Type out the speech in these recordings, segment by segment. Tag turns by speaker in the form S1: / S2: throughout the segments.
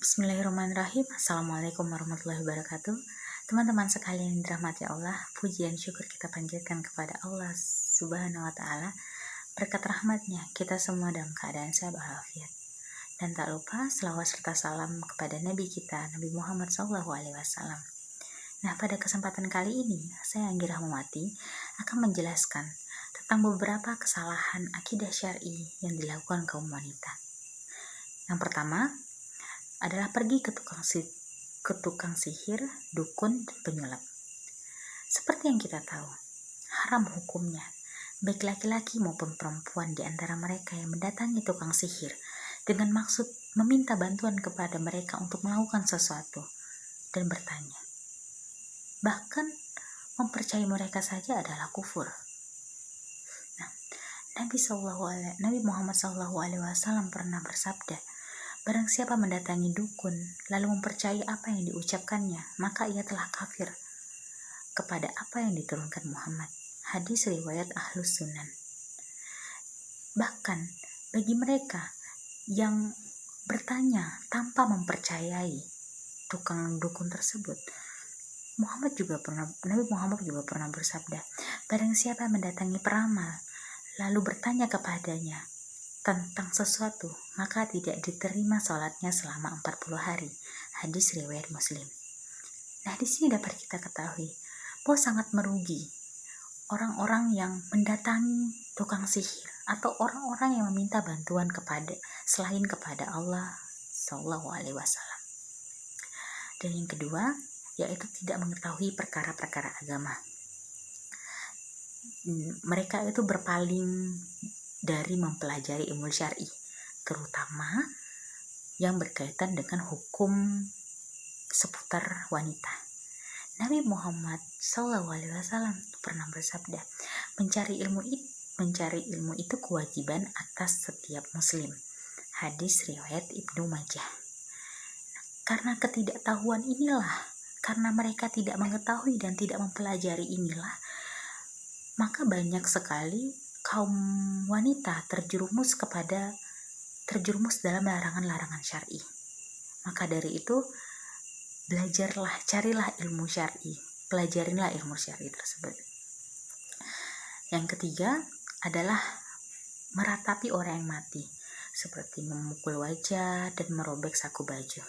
S1: Bismillahirrahmanirrahim. Assalamualaikum warahmatullahi wabarakatuh. Teman-teman sekalian yang dirahmati Allah, puji dan syukur kita panjatkan kepada Allah Subhanahu wa Ta'ala. Berkat rahmatnya, kita semua dalam keadaan sehat walafiat. Dan tak lupa selawat serta salam kepada Nabi kita, Nabi Muhammad SAW. Nah, pada kesempatan kali ini, saya Anggi Rahmawati akan menjelaskan tentang beberapa kesalahan akidah syar'i yang dilakukan kaum wanita. Yang pertama adalah pergi ke tukang sihir, dukun, dan penyulap. Seperti yang kita tahu, haram hukumnya, baik laki-laki maupun perempuan di antara mereka yang mendatangi tukang sihir dengan maksud meminta bantuan kepada mereka untuk melakukan sesuatu dan bertanya. Bahkan mempercayai mereka saja adalah kufur. Nah, Nabi Muhammad SAW pernah bersabda, barang siapa mendatangi dukun lalu mempercayai apa yang diucapkannya, maka ia telah kafir kepada apa yang diturunkan Muhammad. Hadis riwayat Ahlus Sunan. Bahkan bagi mereka yang bertanya tanpa mempercayai tukang dukun tersebut, Nabi Muhammad juga pernah bersabda, barang siapa mendatangi peramal lalu bertanya kepadanya tentang sesuatu, maka tidak diterima sholatnya selama 40 hari. Hadis riwayat Muslim. Nah, di sini dapat kita ketahui bahwa sangat merugi orang-orang yang mendatangi tukang sihir atau orang-orang yang meminta bantuan selain kepada Allah Sallallahu Alaihi Wasallam. Dan yang kedua, yaitu tidak mengetahui perkara-perkara agama. Mereka itu berpaling dari mempelajari ilmu syar'i, terutama yang berkaitan dengan hukum seputar wanita. Nabi Muhammad SAW pernah bersabda, mencari ilmu itu kewajiban atas setiap muslim. Hadis riwayat Ibnu Majah. Karena ketidaktahuan inilah, karena mereka tidak mengetahui dan tidak mempelajari inilah, maka banyak sekali kaum wanita terjerumus dalam larangan-larangan syar'i. Maka dari itu, carilah ilmu syar'i, pelajarilah ilmu syar'i tersebut. Yang ketiga adalah meratapi orang yang mati, seperti memukul wajah dan merobek saku baju.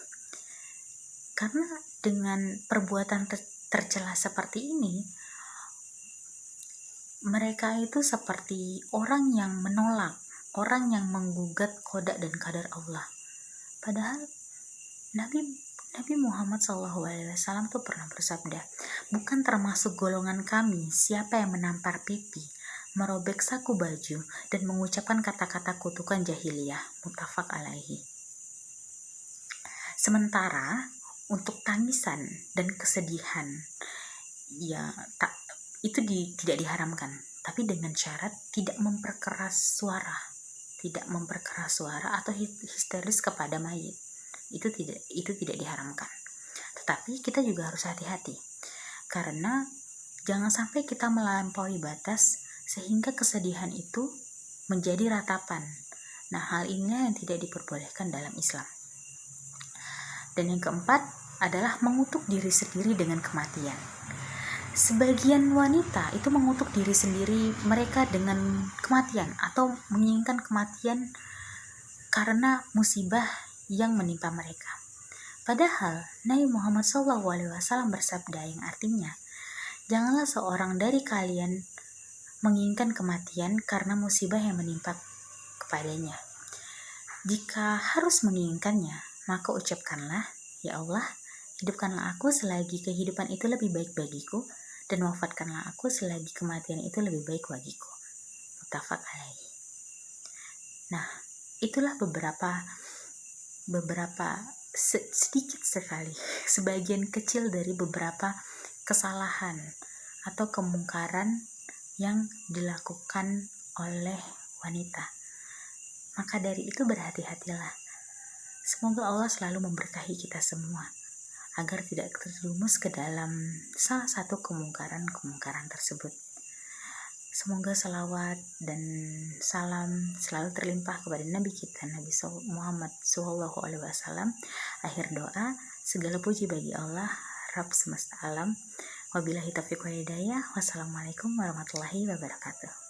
S1: Karena dengan perbuatan tercela seperti ini, mereka itu seperti orang yang menolak, orang yang menggugat qada dan qadar Allah. Padahal Nabi Muhammad SAW tuh pernah bersabda, bukan termasuk golongan kami siapa yang menampar pipi, merobek saku baju, dan mengucapkan kata-kata kutukan jahiliyah. Muttafaq alaihi. Sementara untuk tangisan dan kesedihan, tidak diharamkan, tapi dengan syarat tidak memperkeras suara atau histeris kepada mayit. Itu tidak diharamkan. Tetapi kita juga harus hati-hati, karena jangan sampai kita melampaui batas sehingga kesedihan itu menjadi ratapan. Nah, hal ini yang tidak diperbolehkan dalam Islam. Dan yang keempat adalah mengutuk diri sendiri dengan kematian. Sebagian wanita itu mengutuk diri sendiri mereka dengan kematian atau menginginkan kematian karena musibah yang menimpa mereka. Padahal Nabi Muhammad SAW bersabda yang artinya, janganlah seorang dari kalian menginginkan kematian karena musibah yang menimpa kepadanya. Jika harus menginginkannya, maka ucapkanlah, ya Allah, hidupkanlah aku selagi kehidupan itu lebih baik bagiku, dan wafatkanlah aku selagi kematian itu lebih baik bagiku. Muttafaq alaihi. Nah, itulah beberapa sedikit sekali, sebagian kecil dari beberapa kesalahan atau kemungkaran yang dilakukan oleh wanita. Maka dari itu berhati-hatilah. Semoga Allah selalu memberkahi kita semua agar tidak terjerumus ke dalam salah satu kemungkaran tersebut. Semoga salawat dan salam selalu terlimpah kepada Nabi kita, Nabi Muhammad SAW. Akhir doa, segala puji bagi Allah, Rabb semesta alam. Wabillahi taufiq wal hidayah. Wassalamualaikum warahmatullahi wabarakatuh.